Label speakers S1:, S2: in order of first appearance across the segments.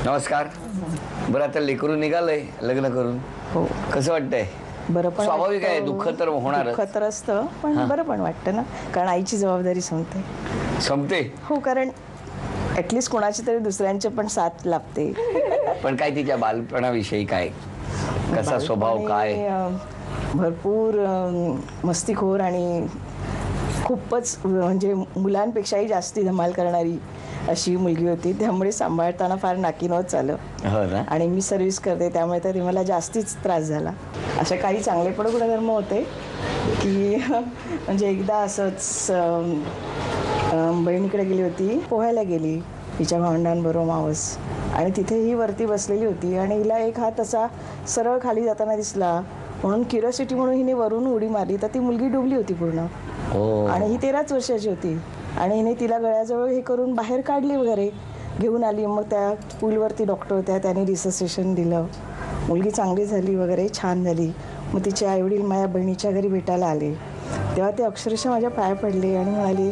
S1: नमस्कार. बरं आता लेकरून निघालंय लग्न करून.
S2: हो.
S1: कसं वाटतंय?
S2: बरं पण
S1: स्वाभाविक आहे, दुःख तर होणार.
S2: दुःख तर असतं पण बरं पण वाटतं ना, कारण आईची जबाबदारी
S1: संपते.
S2: हो, कारण ॲटलिस्ट कोणाची तरी दुसऱ्यांचे पण साथ लाभते.
S1: पण काय तिच्या बालपणाविषयी काय, कसा स्वभाव काय?
S2: भरपूर मस्तीखोर आणि खूपच म्हणजे मुलांपेक्षाही जास्ती धमाल करणारी अशी मुलगी होती. त्यामुळे सांभाळताना फार नाकीनवच झालं.
S1: हो ना.
S2: आणि मी सर्व्हिस करते त्यामुळे तरी मला जास्तीच त्रास झाला. असे काही चांगले पण गुणधर्म होते की म्हणजे एकदा असंच बहिणीकडे गेली होती, पोहायला गेली तिच्या भावंडांबरोबर मावस, आणि तिथे ही वरती बसलेली होती आणि हिला एक हात असा सरळ खाली जाताना दिसला म्हणून क्युरिओसिटी म्हणून हिने वरून उडी मारली तर ती मुलगी डुबली होती पूर्ण. आणि ही 13च वर्षाची होती आणि हिने तिला गळ्याजवळ हे करून बाहेर काढली वगैरे, घेऊन आली. मग त्या पूलवरती डॉक्टर होत्या, त्याने रिससेशन दिलं, मुलगी चांगली झाली वगैरे, छान झाली. मग तिचे आईवडील माझ्या बहिणीच्या घरी भेटायला आले तेव्हा ते अक्षरशः माझ्या पाया पडले आणि म्हणाले,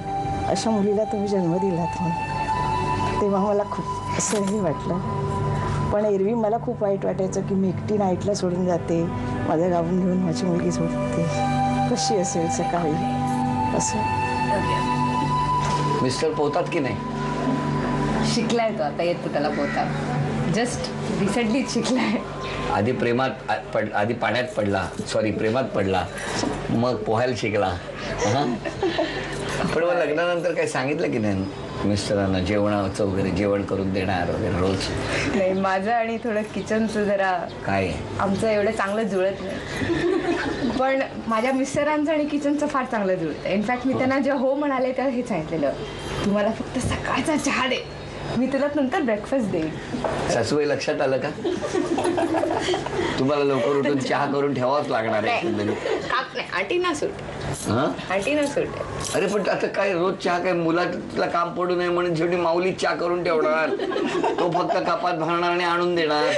S2: अशा मुलीला तुम्ही जन्म दिलात म्हणून. तेव्हा मला खूप असं हे वाटलं. पण एरवी मला खूप वाईट वाटायचं की मी एकटी नाईटला सोडून जाते, माझ्या गावून घेऊन माझी मुलगी सोडते, कशी असेल सकाळी असं.
S1: मिस्टर पोहतात की नाही?
S3: शिकलाय तो, आता येतो त्याला पोहता. जस्ट रिसेंटलीच शिकलाय.
S1: आधी आधी पाण्यात पडला, सॉरी प्रेमात पडला, मग पोहायला शिकला. पण मग लग्नानंतर काही सांगितलं की नाही मिस्टरांना, जेवणाचं वगैरे, जेवण करून देणार वगैरे रोज?
S3: नाही, माझं आणि थोडं किचनचं जरा
S1: काय
S3: आमचं एवढं चांगलं जुळत नाही. पण माझ्या मिस्टरांचं आणि किचनचं फार चांगलं जुळतं. इनफॅक्ट मी त्यांना जेव्हा हो म्हणाले तेव्हा हे सांगितलेलं, तुम्हाला फक्त सकाळचा चहा दे, मी तुला नंतर ब्रेकफास्ट देईन.
S1: सासूबाई लक्षात आलं का? तुम्हाला लवकर उठून चहा करून ठेवावंच लागणार आहे.
S3: आंटीना सूट, आंटीना सूट.
S1: अरे पण आता काय रोज चहा, काय मुलाला काम पडू नये म्हणून शेवटी माऊली चहा करून ठेवणार, तो फक्त कपात भरणार आणि आणून देणार.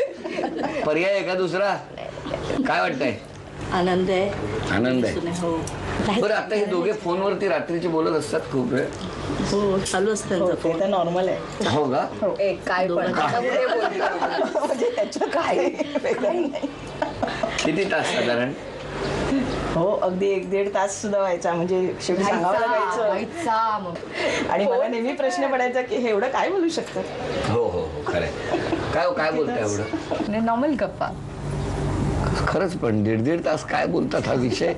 S1: पर्याय आहे का दुसरा? काय वाटतंय?
S2: आनंद आहे.
S1: आनंद आहे.
S2: हो.
S1: बरं, आता हे दोघे फोनवरती रात्रीचे बोलत असतात खूप वेळ?
S2: हो, चालू असतं. ते तर नॉर्मल आहे.
S1: हो का?
S3: काय पण
S2: म्हणजे त्याचं काय
S1: किती तास साधारण?
S2: हो, अगदी 1-1.5 तास सुद्धा व्हायचा. म्हणजे शेवटी सांगावं लागायचं. आणि मला नेहमी प्रश्न पडायचा की हे एवढं काय बोलू शकतं.
S1: हो हो हो, खरंय. काय बोलताय एवढं?
S3: नॉर्मल गप्पा.
S1: खरंच, पण 1.5 तास काय बोलतात? हा विषय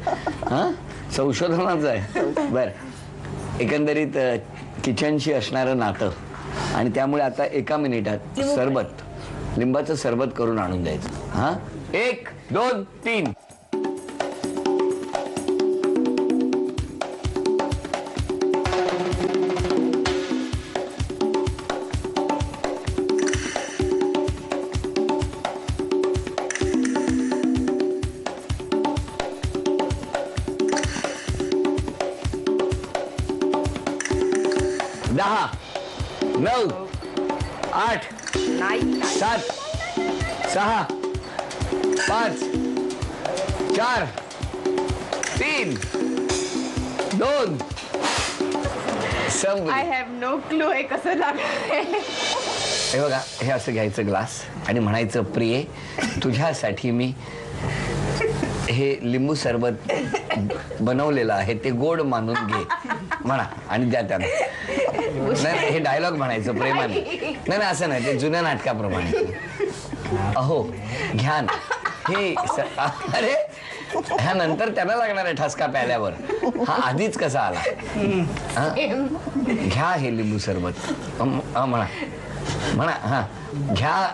S1: संशोधनाचा आहे. बर, एकंदरीत किचनशी असणारं नातं, आणि त्यामुळे आता 1 मिनिटात सरबत, लिंबाचं सरबत करून आणून द्यायचं. 1 2 3. दहा, 9, 8, 7, 6, 5, 4, 3, 2.
S3: आय हॅव नो क्लू हे कसं लागतंय.
S1: हे बघा, हे असं घ्यायचं ग्लास आणि म्हणायचं, प्रिये, तुझ्यासाठी मी हे लिंबू सरबत बनवलेलं आहे, ते गोड मानून घे म्हणा आणि द्या त्यांना. नाही, हे डायलॉग म्हणायचं प्रेमाने. नाही, असं नाही, ते जुन्या नाटकाप्रमाणे. अहो घ्या ना हे. अरे, ह्यानंतर त्यांना लागणार आहे ठसका प्यायल्यावर. हा आधीच कसा आला? घ्या हे लिंबू सरबत म्हणा म्हणा. घ्या.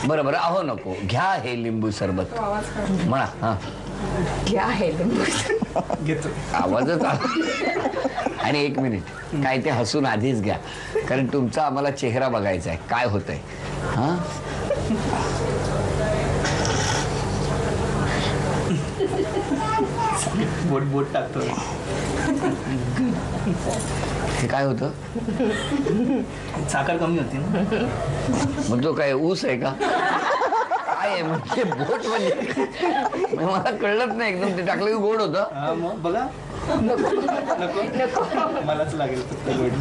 S1: बरं, अहो नको, घ्या हे लिंबू सरबत म्हणा.
S3: घ्या हे लिंबू.
S1: आवाजच आला. आणि 1 मिनिट, काय ते हसून आधीच घ्या, कारण तुमचा आम्हाला चेहरा बघायचा आहे, काय होतंय.
S4: बोट टाकतो.
S1: हे काय होतं?
S4: साखर कमी होती ना.
S1: मग तो काय ऊस आहे का? काय आहे म्हणजे बोट? म्हणजे मला कळलंच नाही एकदम. ते टाकलं की गोड होतं.
S4: मग बघा मलाच लागेल फक्त गोड.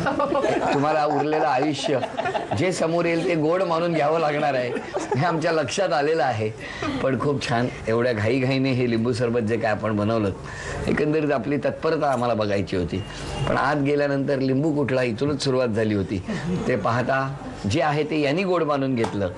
S1: तुम्हाला उरलेलं आयुष्य जे समोर येईल ते गोड मानून घ्यावं लागणार आहे हे आमच्या लक्षात आलेलं आहे. पण खूप छान, एवढ्या घाईघाईने हे लिंबू सरबत जे काय आपण बनवलं, एकंदरीत आपली तत्परता आम्हाला बघायची होती. पण आत गेल्यानंतर लिंबू कुठला इथूनच सुरुवात झाली होती. ते पाहता जे आहे ते यांनी गोड मानून घेतलं.